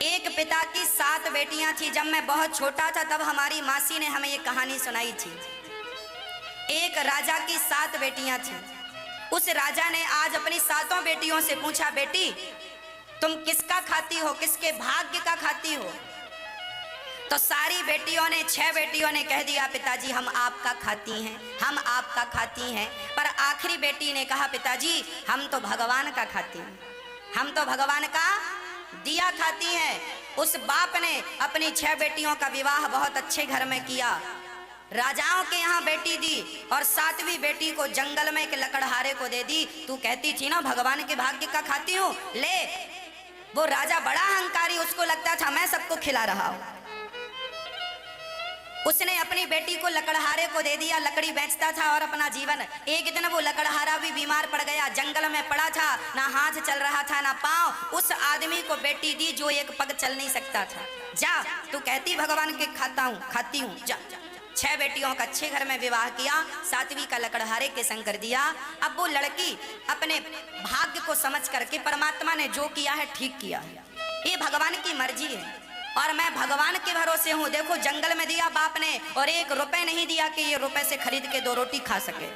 एक पिता की 7 बेटियां थी। जब मैं बहुत छोटा था तब हमारी मासी ने हमें ये कहानी सुनाई थी। एक राजा की 7 बेटियां थी। उस राजा ने आज अपनी 7 बेटियों से पूछा, बेटी तुम किसका खाती हो, किसके भाग्य का खाती हो? तो सारी बेटियों ने, 6 बेटियों ने कह दिया, पिताजी हम आपका खाती हैं, हम आपका खाती हैं। पर आखिरी बेटी ने कहा, पिताजी हम तो भगवान का खाती हैं, हम तो भगवान का दिया खाती हैं। उस बाप ने अपनी 6 बेटियों का विवाह बहुत अच्छे घर में किया, राजाओं के यहाँ बेटी दी और 7वीं बेटी को जंगल में एक लकड़हारे को दे दी। तू कहती थी ना भगवान के भाग्य का खाती हूँ, ले। वो राजा बड़ा अहंकारी, उसको लगता था मैं सबको खिला रहा हूं। उसने अपनी बेटी को लकड़हारे को दे दिया, लकड़ी बेचता था और अपना जीवन। एक दिन वो लकड़हारा भी बीमार पड़ गया, जंगल में पड़ा था, ना हाथ चल रहा था ना पांव। उस आदमी को बेटी दी जो एक पग चल नहीं सकता था। जा, तू कहती भगवान के खाता हूँ, खाती हूँ, जा। 6 बेटियों का अच्छे घर में विवाह किया, 7वीं का लकड़हारे के संग कर दिया। अब वो लड़की अपने भाग्य को समझ करके, परमात्मा ने जो किया है ठीक किया है, ये भगवान की मर्जी है और मैं भगवान के भरोसे हूँ। देखो जंगल में दिया बाप ने और 1 रुपए नहीं दिया कि ये रुपए से खरीद के 2 रोटी खा सके,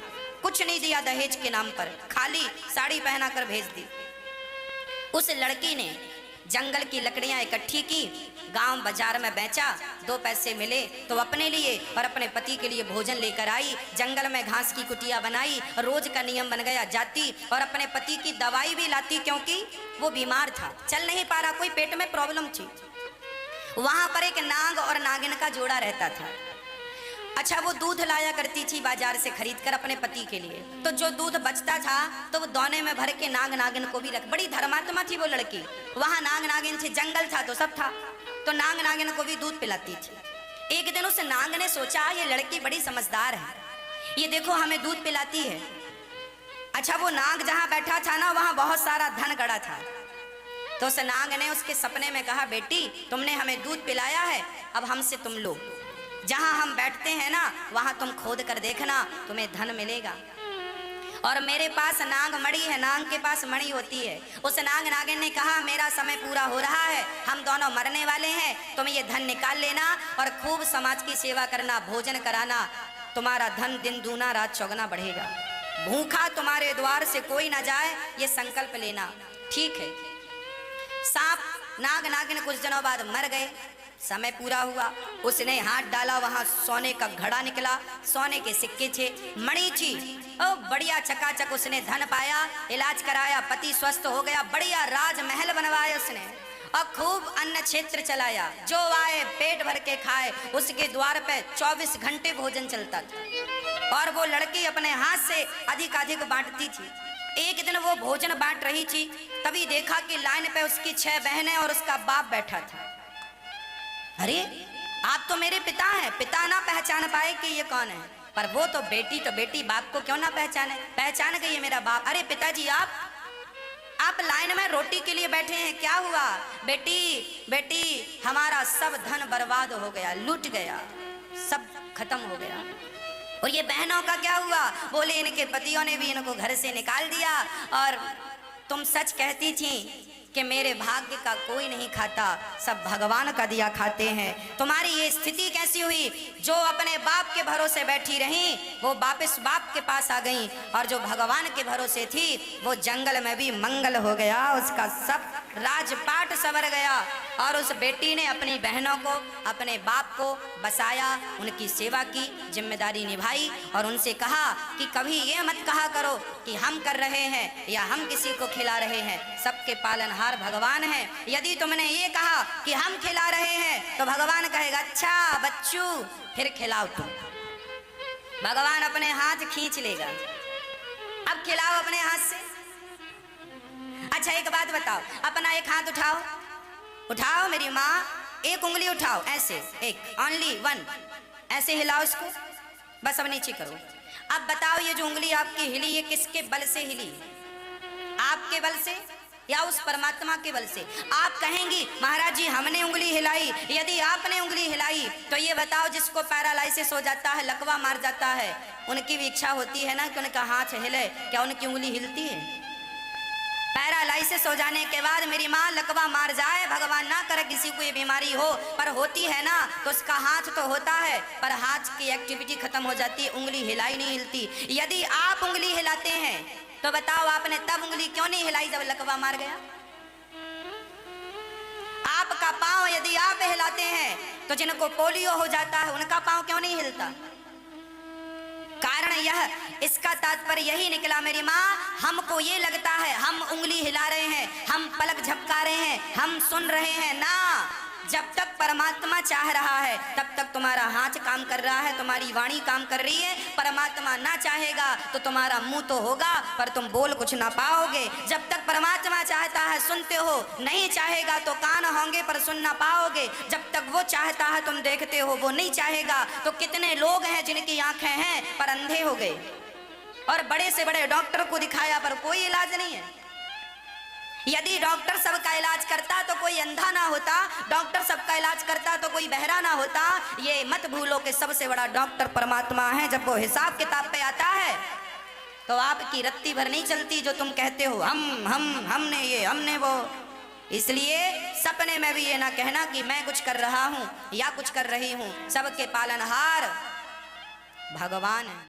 कुछ नहीं दिया दहेज के नाम पर, खाली साड़ी पहना कर भेज दी। उस लड़की ने जंगल की लकड़ियां इकट्ठी की, गांव बाजार में बेचा, 2 पैसे मिले तो अपने लिए और अपने पति के लिए भोजन लेकर आई। जंगल में घास की कुटिया बनाई, रोज का नियम बन गया, जाती और अपने पति की दवाई भी लाती, क्योंकि वो बीमार था, चल नहीं पा रहा, कोई पेट में प्रॉब्लम थी। वहां पर एक नाग और नागिन का जोड़ा रहता था। अच्छा, वो दूध लाया करती थी बाजार से खरीद कर अपने पति के लिए, तो जो दूध बचता था तो वो दोने में भर के नाग नागिन को भी रख। बड़ी धर्मात्मा थी वो लड़की, वहां नाग नागिन थे, जंगल था तो सब था, तो नाग नागिन को भी दूध पिलाती थी। एक दिन उस नाग ने सोचा ये लड़की बड़ी समझदार है, ये देखो हमें दूध पिलाती है। अच्छा, वो नाग जहां बैठा था ना वहां बहुत सारा धन गड़ा था, तो उस नाग ने उसके सपने में कहा, बेटी तुमने हमें दूध पिलाया है, अब हमसे तुम लो, जहां हम बैठते हैं ना वहां तुम खोद कर देखना, तुम्हें धन मिलेगा। और मेरे पास नाग मणि है, नाग के पास मणि होती है। उस नाग नागिन ने कहा, मेरा समय पूरा हो रहा है, हम दोनों मरने वाले हैं, तुम ये धन निकाल लेना और खूब समाज की सेवा करना, भोजन कराना, तुम्हारा धन दिन दूना रात चौगुना बढ़ेगा, भूखा तुम्हारे द्वार से कोई ना जाए, ये संकल्प लेना। ठीक है। सांप नाग नागिन कुछ दिनों बाद मर गए, समय पूरा हुआ, उसने हाथ डाला, वहां सोने का घड़ा निकला, सोने के सिक्के थे, मणि थी, ओ बढ़िया चकाचक उसने धन पाया, इलाज कराया, पति स्वस्थ हो गया, बढ़िया राजमहल बनवाया उसने और खूब अन्न क्षेत्र चलाया, जो आए पेट भर के खाए, उसके द्वार पे 24 घंटे भोजन चलता था और वो लड़की अपने हाथ से अधिक बांटती थी। एक दिन वो भोजन बांट रही थी, तभी देखा कि लाइन पे उसकी 6 बहनें और उसका बाप बैठा था। अरे आप तो मेरे पिता हैं, पिता ना पहचान पाए कि ये कौन है, पर वो तो बेटी, बाप को क्यों ना पहचाने, पहचान गई ये मेरा बाप। अरे पिताजी आप लाइन में रोटी के लिए बैठे हैं, क्या हुआ? बेटी हमारा सब धन बर्बाद हो गया, लूट गया, सब खत्म हो गया। और ये बहनों का क्या हुआ? बोले इनके पतियों ने भी इनको घर से निकाल दिया और तुम सच कहती थी कि मेरे भाग्य का कोई नहीं खाता, सब भगवान का दिया खाते हैं। तुम्हारी ये स्थिति कैसी हुई? जो अपने बाप के भरोसे बैठी रही वो वापस बाप के पास आ गई और जो भगवान के भरोसे थी वो जंगल में भी मंगल हो गया, उसका सब राजपाट संवर गया। और उस बेटी ने अपनी बहनों को, अपने बाप को बसाया, उनकी सेवा की, जिम्मेदारी निभाई और उनसे कहा कि कभी ये मत कहा करो कि हम कर रहे हैं या हम किसी को खिला रहे हैं, सबके पालनहार भगवान है। यदि तुमने ये कहा कि हम खिला रहे हैं तो भगवान कहेगा, अच्छा बच्चू फिर खिलाओ तुम। भगवान अपने हाथ खींच लेगा, अब खिलाओ अपने हाथ से। अच्छा एक बात बताओ, अपना एक हाथ उठाओ मेरी माँ, एक उंगली उठाओ, ऐसे एक, ओनली 1, ऐसे हिलाओ इसको, बस अब नीचे करो। अब बताओ ये जो उंगली आपकी हिली ये किसके बल से हिली? आपके बल से या उस परमात्मा के बल से? आप कहेंगी महाराज जी हमने उंगली हिलाई। यदि आपने उंगली हिलाई तो ये बताओ जिसको पैरालाइसिस हो जाता है, लकवा मार जाता है, उनकी भी इच्छा होती है ना कि उनका हाथ हिले, क्या उनकी उंगली हिलती है? पैरालाइसिस हो जाने के बाद मेरी माँ लकवा मार जाए, भगवान ना करे किसी को ये बीमारी हो, पर होती है ना तो उसका हाथ तो होता है पर हाथ की एक्टिविटी खत्म हो जाती है, उंगली हिलाई नहीं हिलती। यदि आप उंगली हिलाते हैं तो बताओ आपने तब उंगली क्यों नहीं हिलाई जब लकवा मार गया? आपका पांव यदि आप हिलाते हैं तो जिनको पोलियो हो जाता है उनका पांव क्यों नहीं हिलता? कारण यह, इसका तात्पर्य यही निकला मेरी माँ, हमको ये लगता है हम उंगली हिला रहे हैं, हम पलक झपका रहे हैं, हम सुन रहे हैं ना। जब तक परमात्मा चाह रहा है तब तक तुम्हारा हाथ काम कर रहा है, तुम्हारी वाणी काम कर रही है। परमात्मा ना चाहेगा तो तुम्हारा मुंह तो होगा पर तुम बोल कुछ ना पाओगे। जब तक परमात्मा चाहता है सुनते हो, नहीं चाहेगा तो कान होंगे पर सुन ना पाओगे। जब तक वो चाहता है तुम देखते हो, वो नहीं चाहेगा तो कितने लोग हैं जिनकी आंखें हैं पर अंधे हो गए, और बड़े से बड़े डॉक्टर को दिखाया पर कोई इलाज नहीं है। यदि डॉक्टर सबका इलाज करता तो कोई अंधा ना होता, डॉक्टर सबका इलाज करता तो कोई बहरा ना होता। ये मत भूलो कि सबसे बड़ा डॉक्टर परमात्मा है। जब वो हिसाब किताब पे आता है तो आपकी रत्ती भर नहीं चलती जो तुम कहते हो हमने ये हमने वो। इसलिए सपने में भी ये ना कहना कि मैं कुछ कर रहा हूं या कुछ कर रही हूं, सबके पालनहार भगवान है।